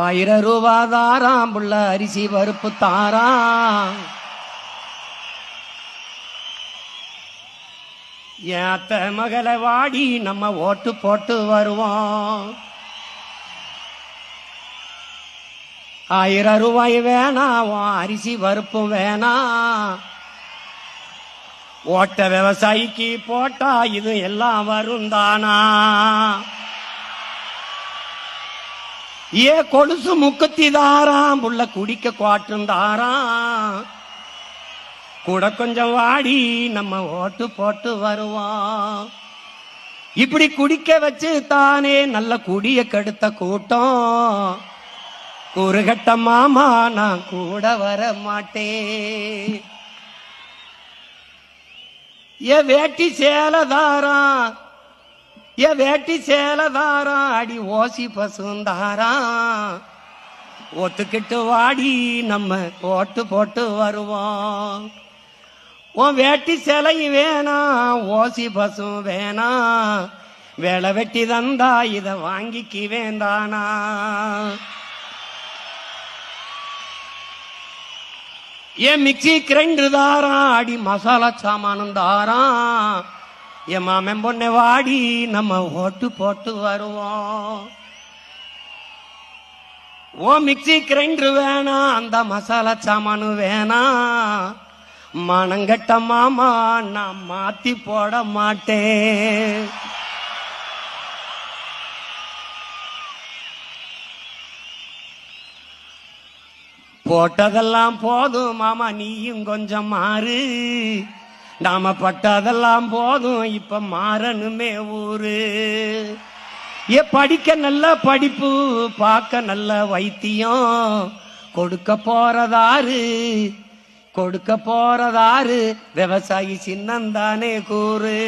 1000 ரூபா தாராம் புள்ள அரிசி பருப்பு தாராம். ஏத்த மகளை வாடி நம்ம ஓட்டு போட்டு வருவோம். 1000 ரூபாய் வேணாம், அரிசி பருப்பும் வேணாம். ஓட்ட விவசாயிக்கு போட்டா இது எல்லாம் வரும் தானா? ஏ கொலுசு முக்குத்தி தாராம் புள்ள குடிக்க குவாற்றும் தாராம். கூட கொஞ்சம் வாடி நம்ம ஓட்டு போட்டு வருவோம். இப்படி குடிக்க வச்சு தானே நல்ல குடிய கெடுத்த கூட்டம். கூறுகட்ட மாமா நான் கூட வர மாட்டேன். ஏ வேட்டி சேலதாராம், ஏ வேட்டி சேலதாராம், அடி ஓசி பசுந்தாராம். ஒத்துக்கிட்டு வாடி நம்ம ஓட்டு போட்டு வருவோம். உன் வேட்டி சேலையும் வேணாம், ஓசி பசு வேணாம். வேலை வெட்டி தந்தா இத வாங்கிக்கு வேண்டானா? ஏன் மிக்சி கிரைண்டர் தாராம், அடி மசாலா சாமானும் தாராம். என் மாமன் பொண்ணை வாடி நம்ம ஓட்டு போட்டு வருவோம். ஓ மிக்சி கிரைண்டர் வேணாம், அந்த மசாலா சாமானு வேணாம். மனங்கட்ட மாமா நான் மாத்தி போட மாட்டேன். போட்டதெல்லாம் போதும் மாமா, நீயும் கொஞ்சம் மாறு. நாம பட்டதெல்லாம் போதும், இப்ப மாறணுமே ஊரு. ஏ படிக்க நல்ல படிப்பு, பார்க்க நல்ல வைத்தியம். கொடுக்க போறதாரு, கொடுக்க போறதாரு, விவசாயி சின்னந்தானே கூறு.